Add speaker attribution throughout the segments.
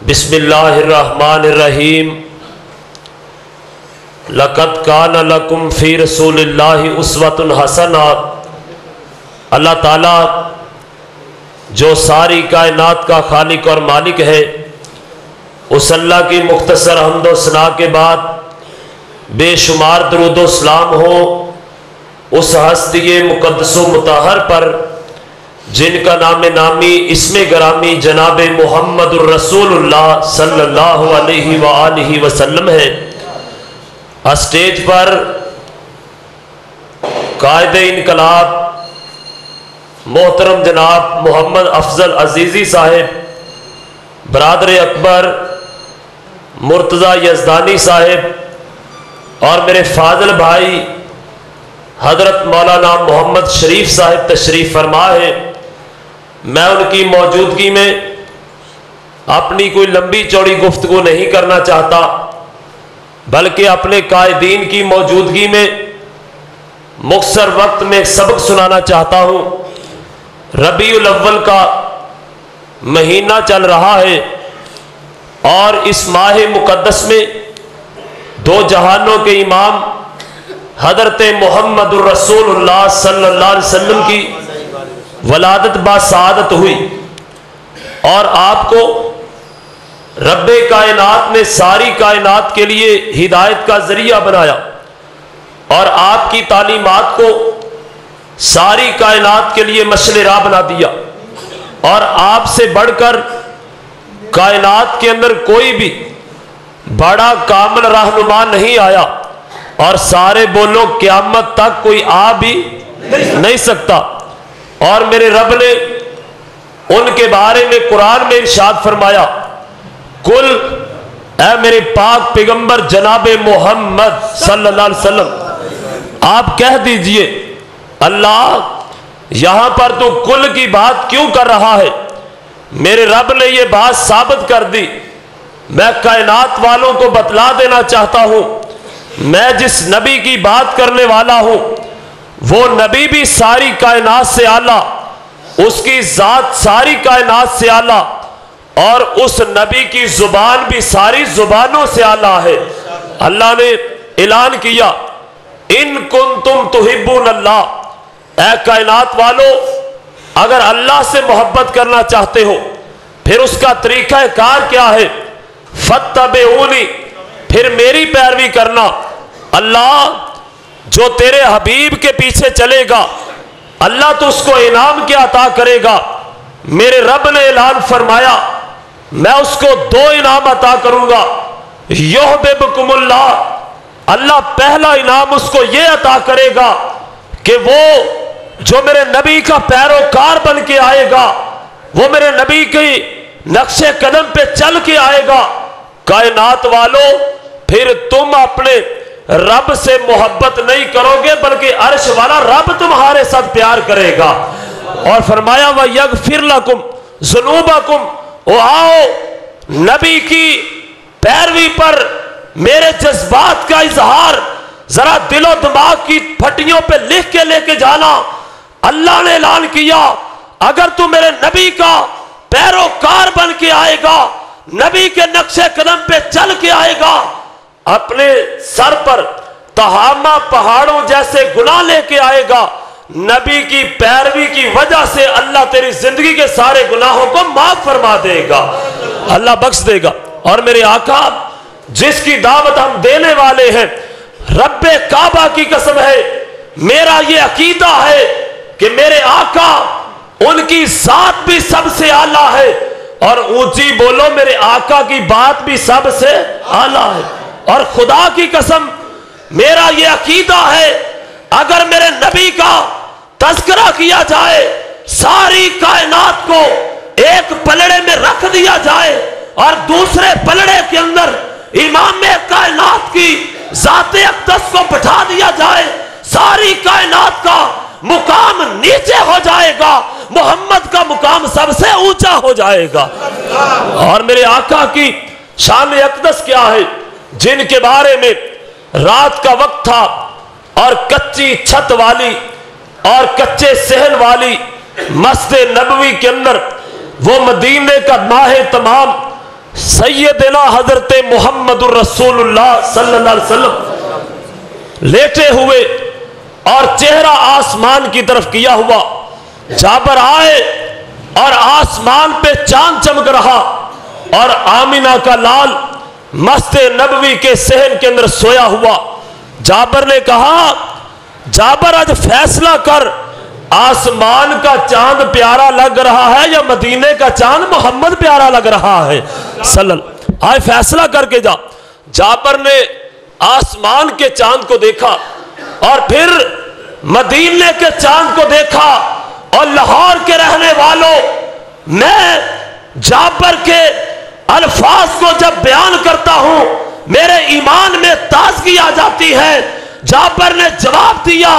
Speaker 1: بسم اللہ الرحمن الرحیم لقد کان لکم فی رسول اللہ اسوۃ حسنہ۔ اللہ تعالیٰ جو ساری کائنات کا خالق اور مالک ہے، اس اللہ کی مختصر حمد و ثنا کے بعد بے شمار درود و سلام ہو اس ہستی مقدس و مطہر پر جن کا نام نامی اسم گرامی جناب محمد الرسول اللہ صلی اللہ علیہ وآلہ وسلم ہے۔ اسٹیج پر قائد انقلاب محترم جناب محمد افضل عزیزی صاحب، برادر اکبر مرتضی یزدانی صاحب اور میرے فاضل بھائی حضرت مولانا محمد شریف صاحب تشریف فرما ہے۔ میں ان کی موجودگی میں اپنی کوئی لمبی چوڑی گفتگو نہیں کرنا چاہتا، بلکہ اپنے قائدین کی موجودگی میں مختصر وقت میں سبق سنانا چاہتا ہوں۔ ربیع الاول کا مہینہ چل رہا ہے اور اس ماہ مقدس میں دو جہانوں کے امام حضرت محمد الرسول اللہ صلی اللہ علیہ وسلم کی ولادت باسعادت ہوئی، اور آپ کو رب کائنات نے ساری کائنات کے لیے ہدایت کا ذریعہ بنایا، اور آپ کی تعلیمات کو ساری کائنات کے لیے مشعل راہ بنا دیا، اور آپ سے بڑھ کر کائنات کے اندر کوئی بھی بڑا کامل رہنما نہیں آیا، اور سارے بولو قیامت تک کوئی آ بھی نہیں سکتا۔ اور میرے رب نے ان کے بارے میں قرآن میں ارشاد فرمایا، کل اے میرے پاک پیغمبر جناب محمد صلی اللہ علیہ وسلم، آپ کہہ دیجئے اللہ یہاں پر تو کل کی بات کیوں کر رہا ہے؟ میرے رب نے یہ بات ثابت کر دی۔ میں کائنات والوں کو بتلا دینا چاہتا ہوں، میں جس نبی کی بات کرنے والا ہوں وہ نبی بھی ساری کائنات سے اعلیٰ، اس کی ذات ساری کائنات سے اعلیٰ، اور اس نبی کی زبان بھی ساری زبانوں سے اعلیٰ ہے۔ اللہ نے اعلان کیا، ان کنتم تحبون اللہ، اے کائنات والو اگر اللہ سے محبت کرنا چاہتے ہو پھر اس کا طریقہ کار کیا ہے؟ فاتبعونی، پھر میری پیروی کرنا۔ اللہ جو تیرے حبیب کے پیچھے چلے گا اللہ تو اس کو انعام کیا عطا کرے گا؟ میرے رب نے اعلان فرمایا میں اس کو دو انعام عطا کروں گا۔ یحببکم اللہ، اللہ پہلا انعام اس کو یہ عطا کرے گا کہ وہ جو میرے نبی کا پیروکار بن کے آئے گا، وہ میرے نبی کی نقش قدم پہ چل کے آئے گا۔ کائنات والو پھر تم اپنے رب سے محبت نہیں کرو گے بلکہ عرش والا رب تمہارے ساتھ پیار کرے گا۔ اور فرمایا وَيَغْفِرْ لَكُمْ ذُنُوبَكُمْ، آؤ نبی کی پیروی پر میرے جذبات کا اظہار ذرا دل و دماغ کی پھٹیوں پہ لکھ کے لے کے جانا۔ اللہ نے اعلان کیا اگر تو میرے نبی کا پیروکار بن کے آئے گا، نبی کے نقش قدم پہ چل کے آئے گا، اپنے سر پر تہامہ پہاڑوں جیسے گناہ لے کے آئے گا، نبی کی پیروی کی وجہ سے اللہ تیری زندگی کے سارے گناہوں کو معاف فرما دے گا، اللہ بخش دے گا۔ اور میرے آقا جس کی دعوت ہم دینے والے ہیں، رب کعبہ کی قسم ہے میرا یہ عقیدہ ہے کہ میرے آقا ان کی ذات بھی سب سے اعلیٰ ہے، اور اونچی بولو میرے آقا کی بات بھی سب سے اعلیٰ ہے۔ اور خدا کی قسم میرا یہ عقیدہ ہے اگر میرے نبی کا تذکرہ کیا جائے، ساری کائنات کو ایک پلڑے میں رکھ دیا جائے اور دوسرے پلڑے کے اندر امام کائنات کی ذات اقدس کو بٹھا دیا جائے، ساری کائنات کا مقام نیچے ہو جائے گا، محمد کا مقام سب سے اونچا ہو جائے گا۔ اور میرے آقا کی شان اقدس کیا ہے، جن کے بارے میں رات کا وقت تھا اور کچی چھت والی اور کچے صحن والی مسجد نبوی کے اندر وہ مدینے کا ماہ تمام सैयदना हजरत मोहम्मद रसूलुल्लाह सल्लल्लाहु अलैहि वसल्लम लेटे हुए और चेहरा आसमान की तरफ किया हुआ, जाबर आए और आसमान पे चांद चमक रहा और आमिना का लाल मस्जिद नबवी के सहन के अंदर सोया हुआ। जाबर ने कहा, जाबर आज फैसला कर, आसमान का चांद प्यारा लग रहा है या मदीने का चांद मोहम्मद प्यारा लग रहा है सल्लल्लाहु। आज फैसला करके जा। जाबर ने आसमान के चांद को देखा और फिर मदीने के चांद को देखा। और लाहौर के रहने वालों, मैं जाबर के अल्फाज को जब बयान करता हूं मेरे ईमान में ताजगी आ जाती है। जाबर ने जवाब दिया,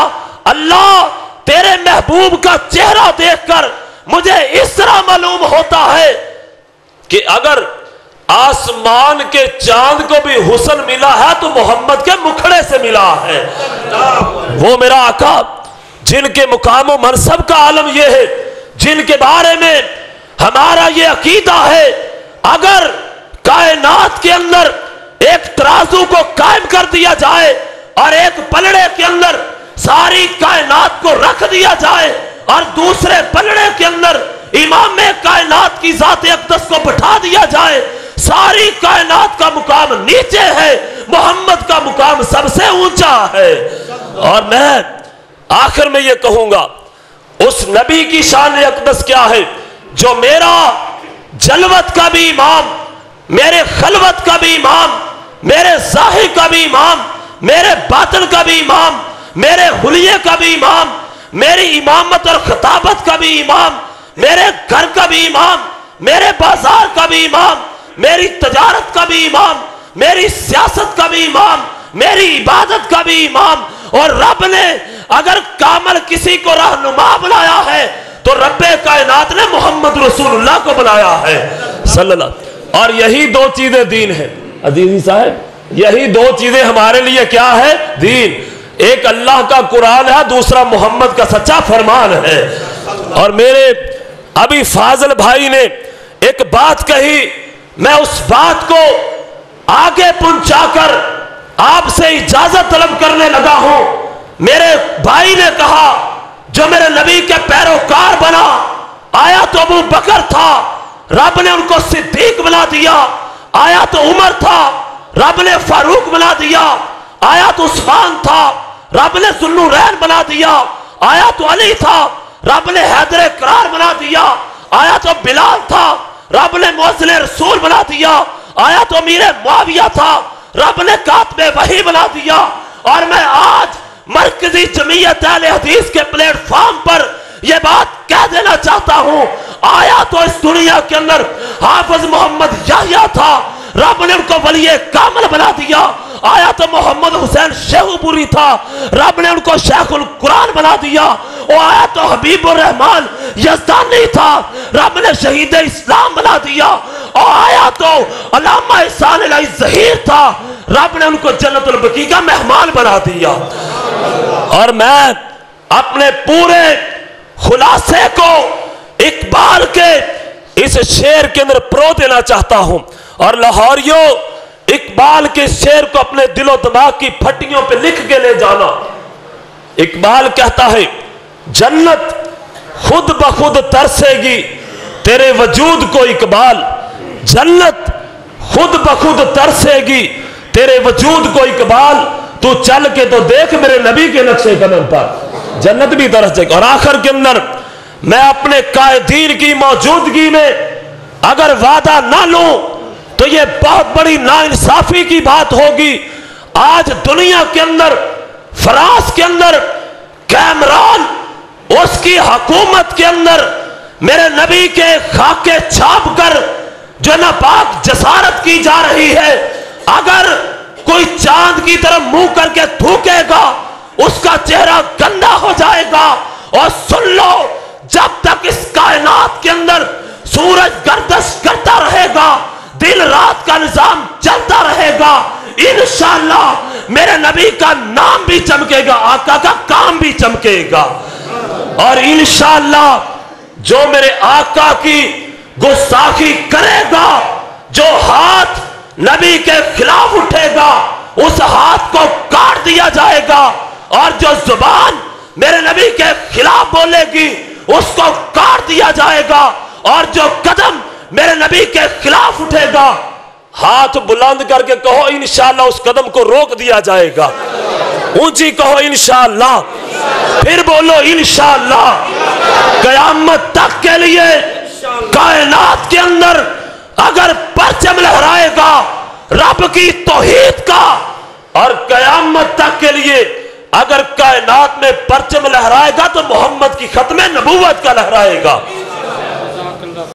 Speaker 1: अल्लाह तेरे महबूब का चेहरा देखकर मुझे इस तरह मालूम होता है कि अगर आसमान के चांद को भी हुस्न मिला है तो मोहम्मद के मुखड़े से मिला है। वो मेरा आका जिनके मुकाम व मनसब का आलम यह है, जिनके बारे में हमारा ये अकीदा है, अगर कायनात के अंदर एक तराजू को कायम कर दिया जाए और एक पलड़े के अंदर सारी कायनात को रख दिया जाए और दूसरे पलड़े के अंदर इमाम कायनात की जात अक़दस को बैठा दिया जाए, सारी कायनात का मुकाम नीचे है, मोहम्मद का मुकाम सबसे ऊंचा है। और मैं आखिर में ये कहूंगा, उस नबी की शान अक़दस क्या है जो मेरा जलवत का भी इमाम, मेरे खलवत का भी इमाम, मेरे ज़ाहिर का भी इमाम, मेरे बातिन का भी इमाम, मेरे हुलिये का भी इमाम, मेरी इमामत और खिताबत का भी इमाम, मेरे घर का भी इमाम, मेरे बाजार का भी इमाम, मेरी तजारत का भी इमाम, मेरी सियासत का भी इमाम, मेरी इबादत का भी इमाम। और रब ने अगर कामल किसी को रहनुमा बनाया है तो रब्बे कायनात ने मोहम्मद रसूलुल्लाह को बनाया है सल्लल्लाहु। और यही दो चीजें दीन है अजीजी साहब, यही दो चीजें हमारे लिए क्या है दीन। एक अल्लाह का कुरान है, दूसरा मोहम्मद का सच्चा फरमान है। और मेरे अभी फाजल भाई ने एक बात कही, मैं उस बात को आगे पहुंचाकर आपसे इजाजत तलब करने लगा हूं। मेरे भाई ने कहा जो मेरे नबी के पैरोकार बना, आया तो अबू बकर था, रब ने उनको सिद्दीक बना दिया। आया तो उमर था, रब ने फारूक बना दिया। आया तो उस्मान था, रब ने ज़ुन्नुरैन बना दिया। आया तो अली था, रब ने हैदर करार बना दिया। आया तो बिलाल था, रब ने मुअज्जिन रसूल बना दिया। आया तो अमीर मुआविया था, रब ने कातिबे वही बना दिया। और मैं आज मरकजी जमीयत अहले हदीस के प्लेटफॉर्म पर यह बात कह देना चाहता हूं, आया तो इस दुनिया के अंदर हाफिज मोहम्मद याह्या था, रब ने उनको वलीए कामिल बना दिया। आया तो मोहम्मद हुसैन शेखुपुरी था, रब ने उनको शेखुल कुरान बना दिया। और आया तो हबीबुर रहमान यज़दानी था, रब ने शहीद इस्लाम बना दिया। और आया तो अल्लामा इहसान इलाही ज़हीर था, रब ने उनको जन्नतुल बकी का मेहमान बना दिया। और मैं अपने पूरे खुलासे को इकबाल के इस शेर के अंदर प्रो देना चाहता हूं। और लाहौरियों, इकबाल के शेर को अपने दिलो दिमाग की फट्टियों पे लिख के ले जाना। इकबाल कहता है, जन्नत खुद ब खुद तरसेगी तेरे वजूद को इकबाल, जन्नत खुद ब खुद तरसेगी तेरे वजूद को इकबाल, तू चल के तो देख मेरे नबी के नक्शे कदम पर, जन्नत भी तरसेगी। और आखिर के अंदर मैं अपने कायदीन की मौजूदगी में अगर वादा ना लूं तो यह बहुत बड़ी नाइंसाफी की बात होगी। आज दुनिया के अंदर, फ्रांस के अंदर कैमरान, उसकी हुकूमत के अंदर मेरे नबी के खाके छाप कर जो नापाक जसारत की जा रही है, अगर कोई चांद की तरफ मुंह करके थूकेगा उसका चेहरा गंदा हो जाएगा। और सुन लो, जब तक इस कायनात के अंदर सूरज गर्दिश करता रहेगा, दिन रात का निजाम चलता रहेगा, इंशाअल्लाह मेरे नबी का नाम भी चमकेगा, आका का काम भी चमकेगा। और इंशाअल्लाह जो मेरे आका की गुस्ताखी करेगा, जो हाथ नबी के खिलाफ उठेगा उस हाथ को काट दिया जाएगा, और जो जुबान मेरे नबी के खिलाफ बोलेगी उसको काट दिया जाएगा, और जो कदम मेरे नबी के खिलाफ उठेगा हाथ बुलंद करके कहो इंशाअल्लाह उस कदम को रोक दिया जाएगा। ऊंची कहो इंशाअल्लाह, फिर बोलो इंशाअल्लाह। क़यामत तक के लिए कायनात के अंदर अगर परचम लहराएगा रब की तौहीद का, और क़यामत तक के लिए अगर कायनात में परचम लहराएगा तो मोहम्मद की खत्म नबूवत का लहराएगा।